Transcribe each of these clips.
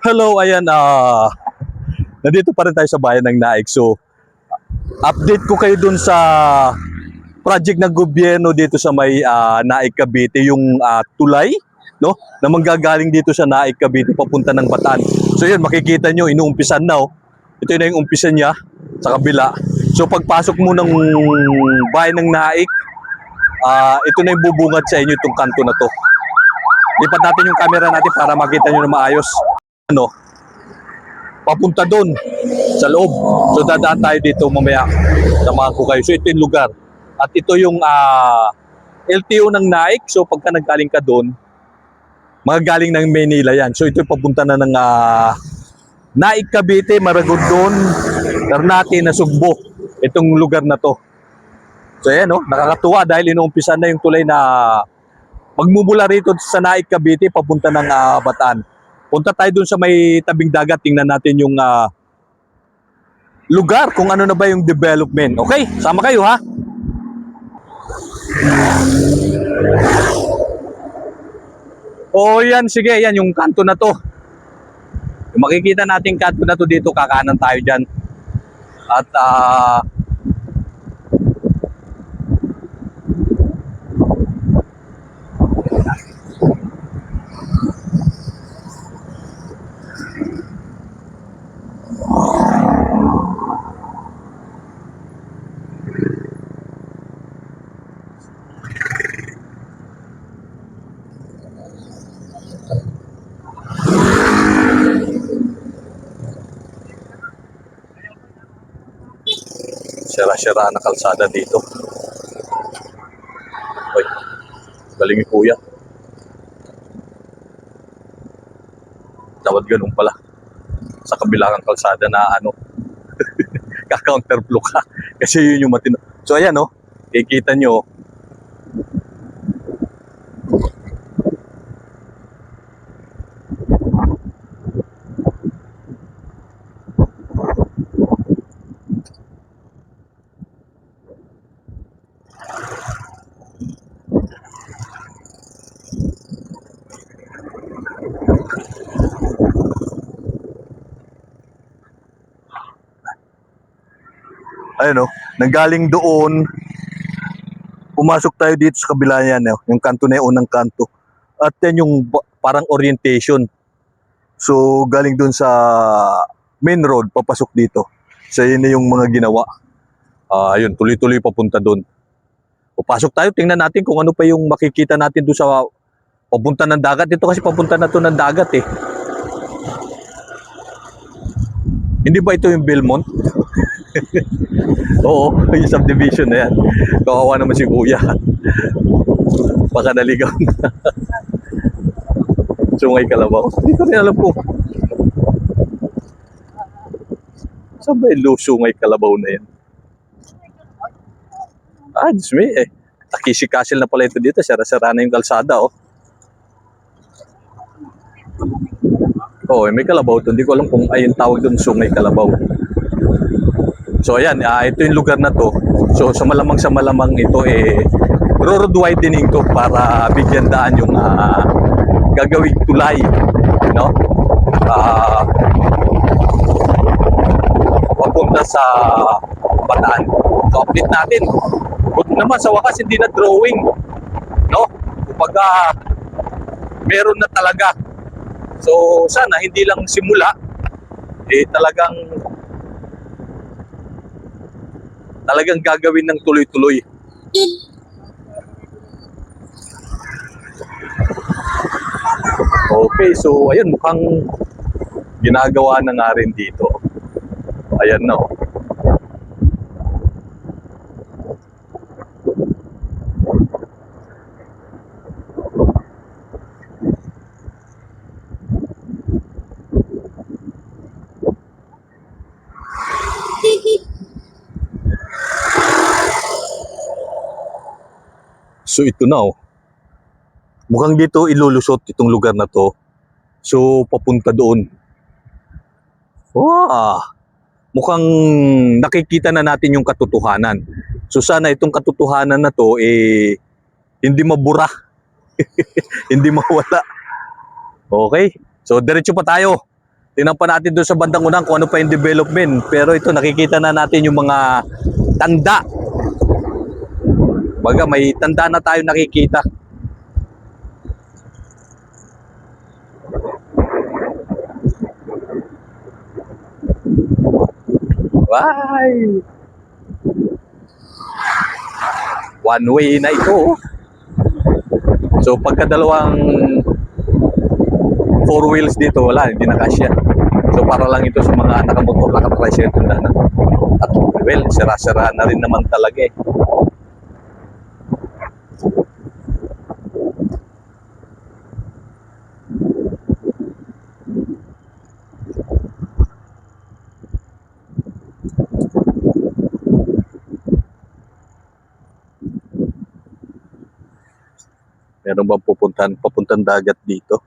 Hello, ayan, nandito pa rin tayo sa bayan ng Naik. So, update ko kayo dun sa project ng gobyerno dito sa may Naik, Cavite, yung tulay, no? Na manggagaling dito sa Naik, Cavite, papunta ng Bataan. So, yun, makikita nyo, inuumpisan na, oh. Ito na yung umpisan niya sa kabila. So, pagpasok mo ng bayan ng Naik, ito na yung bubungad sa inyo itong kanto na to. Lipat natin yung camera natin para makita nyo na maayos. Ano, papunta doon sa loob. So dadaan tayo dito mamaya, samahan ko kayo. So ito yung lugar. At ito yung LTO ng Naik. So pagka naggaling ka doon, magagaling ng Manila yan. So ito yung papunta na ng Naik, Cavite, Maragondon, Ternate, Nasugbo. Itong lugar na to. So ayan, no, nakakatuwa dahil inuumpisan na yung tulay na magmumula rito sa Naik, Cavite, papunta ng Bataan. Punta tayo dun sa may tabing dagat, tingnan natin yung lugar, kung ano na ba yung development. Okay, sama kayo ha. O yan, sige, yan yung kanto na to. Kung makikita natin kanto na to dito, kakanan tayo dyan. At sira-sira na kalsada dito. Uy, galing yung kuya. Dapat ganun pala. Sa kabilang kalsada na ano, ka-counterflow ka. Kasi yun yung matino. So ayan, no, kikita nyo. Ayun, no, nanggaling doon, pumasok tayo dito sa kabila yan, no, yung kanto na yung unang kanto. At yan yung parang orientation. So galing doon sa main road, papasok dito. So yun na yung mga ginawa. Ayun, tuloy-tuloy papunta doon. Papasok tayo, tingnan natin kung ano pa yung makikita natin doon sa papunta ng dagat. Dito kasi papunta na to ng dagat eh. Hindi ba ito yung Belmont? Oo, yung subdivision na yan. Kawawa naman si kuya. Baka naligaw na. Sungay Kalabaw. Hindi ko rin alam po. Saan ba yung Sungay Kalabaw na yan? Diyos me eh. Takisi Castle na pala ito dito. Sara-sara na yung kalsada, oh. Oh, may kalabaw to. Hindi ko alam kung ayun tawag doon Sungay Kalabaw. So ayan, ito yung lugar na to. So sa malamang ito road widening to para bigyan daan yung gagawing tulay, no? Papunta sa Bataan. So update natin. Kung naman sa wakas hindi na drawing, no? Kumbaga meron na talaga. So sana hindi lang simula, talagang gagawin ng tuloy-tuloy. Okay, so ayan, mukhang ginagawa na nga rin dito. Ayan na, oh. So ito na, oh. Mukhang dito ilulusot itong lugar na to. So papunta doon. Wow! Mukhang nakikita na natin yung katotohanan. So sana itong katotohanan na to hindi mabura. Hindi mawala. Okay? So diretso pa tayo. Tingnan pa natin doon sa bandang unang kung ano pa yung development. Pero ito, nakikita na natin yung mga tanda. Baga, may tanda na tayo nakikita. Why? One way na ito. So, pagkadalawang four wheels dito, wala, hindi na kasya. So, para lang ito sa mga nakamotor, nakatricycle na. At well, sira-sira na rin naman talaga eh. Meron bang papuntang dagat dito?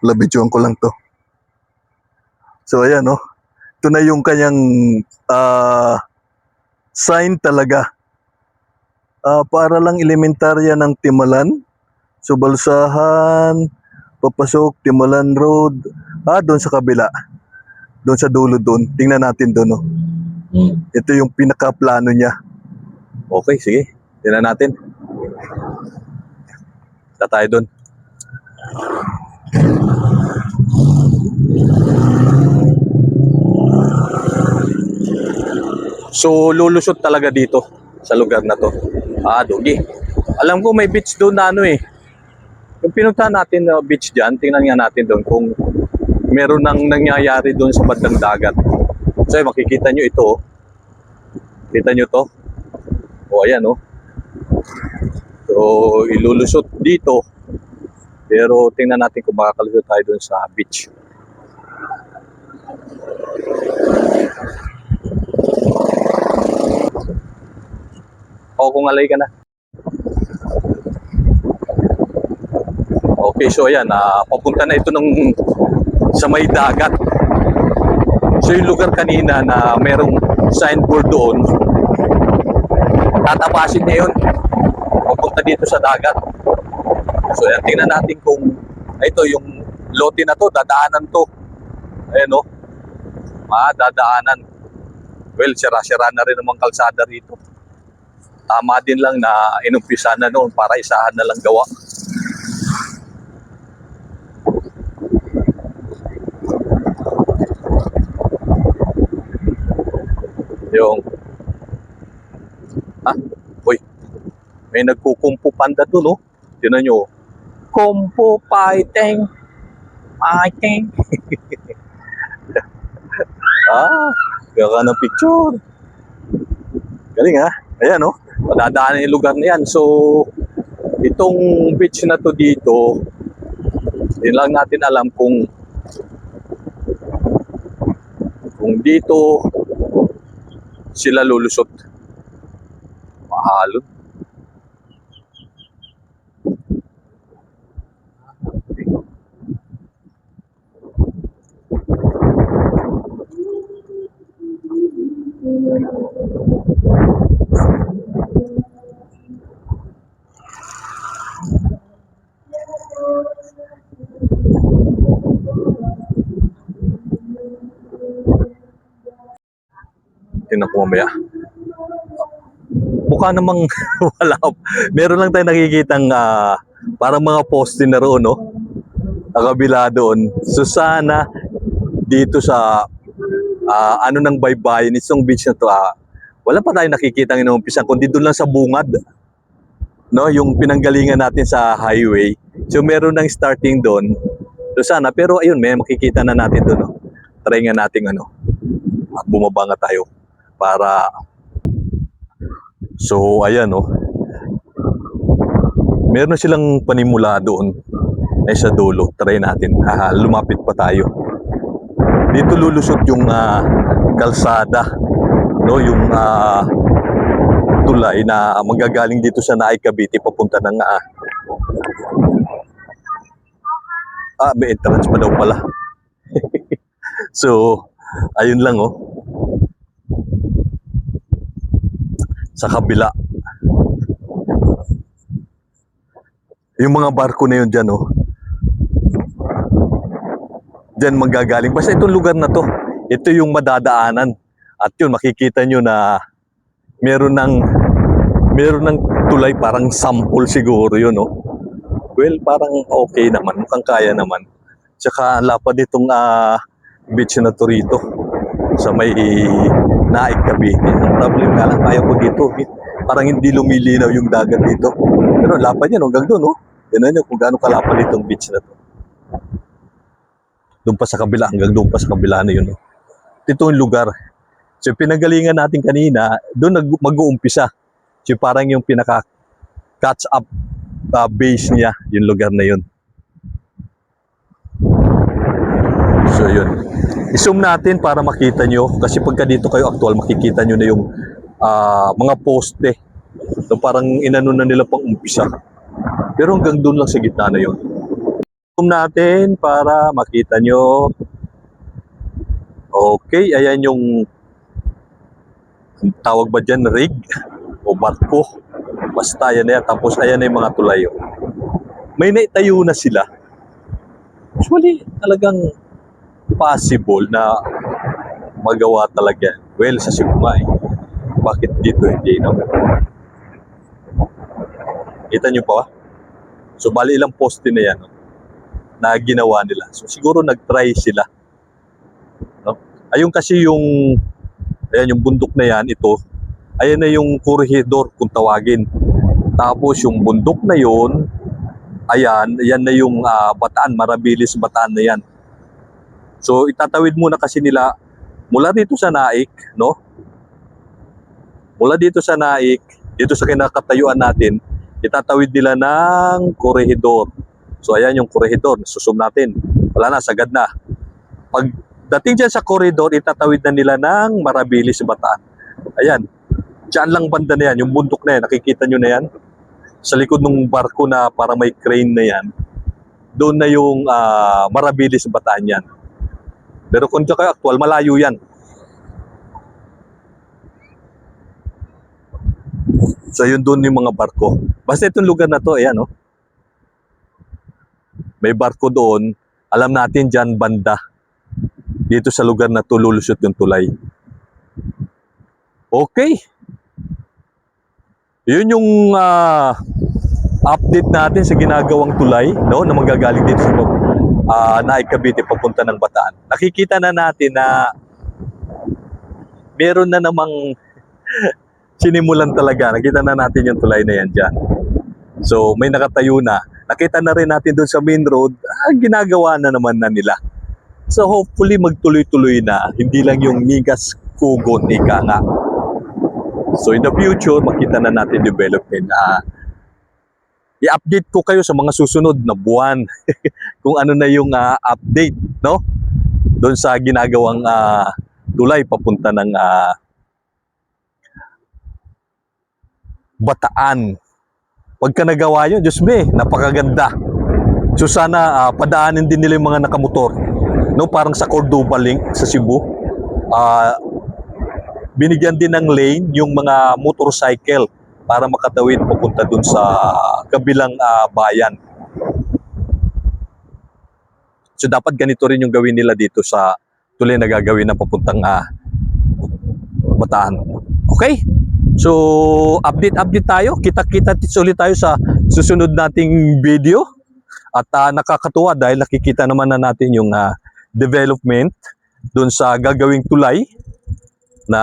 Labidyoan ko lang to. So ayan oh. Ito na yung kanyang sign talaga. Para lang elementarya ng Timalan. So Balsahan, papasok, Timalan Road. Doon sa kabila. Doon sa dulo doon. Tingnan natin doon oh. Ito yung pinaka-plano niya. Okay, sige. Tingnan natin. Sa tayo doon. So, lulusot talaga dito sa lugar na to. Dogi. Alam ko may beach doon na ano eh. Yung pinuntahan natin na beach dyan, tingnan nga natin doon kung meron nang nangyayari doon sa bandang dagat. So, makikita nyo ito. Kita nyo to? Ayan oh. So, ilulusot dito. Pero tingnan natin kung makakalusot tayo doon sa beach. Kung alay ka na. Okay, so ayan, papunta na ito sa may dagat. So yung lugar kanina na merong signboard doon, tatapasin na yun. Papunta dito sa dagat. So ayan, tingnan natin kung ito yung lote na to, dadaanan to. Ayan o. Dadaanan. Well, sira-sira na rin namang kalsada rito. Tama din lang na inumpisa na noon para isahan na lang gawa. Yung uy, may nagkukumpo panda doon oh. Tingnan nyo. Kumpo fighting. Kaya ka ng picture. Galing ha. Ayan oh. Madadaanan yung lugar na yan. So, itong beach na to dito, hindi lang natin alam kung dito sila lulusot. Mahalon. Tingnan ko mamaya. Mukha namang wala. Meron lang tayong nakikitang parang mga poste na roon, no? Nakabila doon. So sana dito sa ano ng baybayin, itong beach na to, wala pa tayong nakikitang inuumpisan, kundi doon lang sa bungad. No? Yung pinanggalingan natin sa highway. So meron ng starting doon. So sana, pero ayun, may makikita na natin doon. No? Try nga natin bumaba nga tayo. Para so ayan oh. Meron na silang panimula doon ay sa dulo. Try natin. Lumapit pa tayo. Dito lulusot yung kalsada, no, yung tulay na magagaling dito sa Naay Cavite papunta ng May entrance pa daw pala. So, ayun lang oh. Sa kabila. Yung mga barko na yun dyan oh. Dyan manggagaling. Basta itong lugar na to, ito yung madadaanan. At yun, makikita nyo na meron ng tulay, parang sample siguro yun oh. Well, parang okay naman, mukhang kaya naman. Tsaka lapad itong beach na to rito sa may Naik, Cavite. Ang problem nga lang, kaya ko dito. Parang hindi lumilinaw yung dagat dito. Pero lapad yan hanggang doon, oh. Yan nyo kung gaano kalapad itong beach na to. Doon pa sa kabila, hanggang doon pa sa kabila na yun. Oh. Ito yung lugar. So pinagalingan natin kanina, doon mag-uumpisa. So parang yung pinaka-catch up base niya, yung lugar na yun. So yun. I-zoom natin para makita nyo. Kasi pagka dito kayo actual, makikita nyo na yung mga poste. So parang inano na nila pang umpisa. Pero hanggang doon lang sa gitna na yun. I-zoom natin para makita nyo. Okay, ayan yung tawag ba dyan, rig o barko. Basta yan na yan. Tapos ayan na yung mga tulayo. May naitayo na sila. Usually, talagang possible na magawa talaga. Well, sa Sigmay. Bakit dito hindi, no? Kita nyo pa ba? So, bali ilang poste na yan, no? Na ginawa nila. So, siguro nag-try sila. No? Ayun kasi yung ayan yung bundok na yan, ito. Ayan na yung corridor kung tawagin. Tapos yung bundok na yun, ayan, yan na yung Bataan, Marabilis Bataan na yan. So itatawid muna kasi nila mula dito sa Naik, no? Mula dito sa Naik, dito sa kinakatayuan natin, itatawid nila ng corridor. So ayan yung corridor, susum natin. Wala na, sagad na. Pagdating dyan sa corridor, itatawid na nila ng Marabilis Bataan. Ayan, dyan lang banda na yan, yung bundok na yan, nakikita nyo na yan. Sa likod ng barko na para may crane na yan, doon na yung Marabilis Bataan yan. Pero kung dyan kayo actual, malayo yan. So yun doon yung mga barko. Basta itong lugar na to, ayan oh. May barko doon, alam natin dyan banda. Dito sa lugar na to, lulusot yung tulay. Okay. Yun yung update natin sa ginagawang tulay, no, na manggagaling dito sa Naik, Cavite papunta ng Bataan. Nakikita na natin na meron na namang sinimulan talaga. Nakita na natin yung tulay na yan dyan. So may nakatayo na. Nakita na rin natin doon sa main road, ginagawa na naman na nila. So hopefully magtuloy-tuloy na, hindi lang yung migas kugon, ika nga. So in the future, makita na natin development. I-update ko kayo sa mga susunod na buwan kung ano na yung update, no? Doon sa ginagawang tulay papunta ng Bataan. Pagka nagawa yun, Diyos me, napakaganda. So sana padaanin din nila yung mga nakamotor. No, parang sa Cordoba Link sa Cebu. Binigyan din ng lane yung mga motorcycle para makatawid papunta dun sa kabilang bayan. So dapat ganito rin yung gawin nila dito sa tulay na gagawin na papuntang Bataan. Okay? So update tayo. Kita-kita ulit tayo sa susunod nating video. At nakakatuwa dahil nakikita naman na natin yung development dun sa gagawing tulay na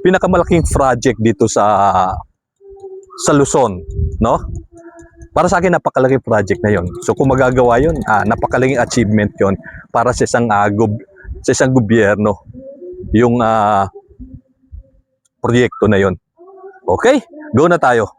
pinakamalaking project dito sa Luzon, no? Para sa akin napakalaking project na 'yon. So kung magagawa 'yon, napakalaking achievement 'yon para sa isang gobyerno yung proyekto na 'yon. Okay? Go na tayo.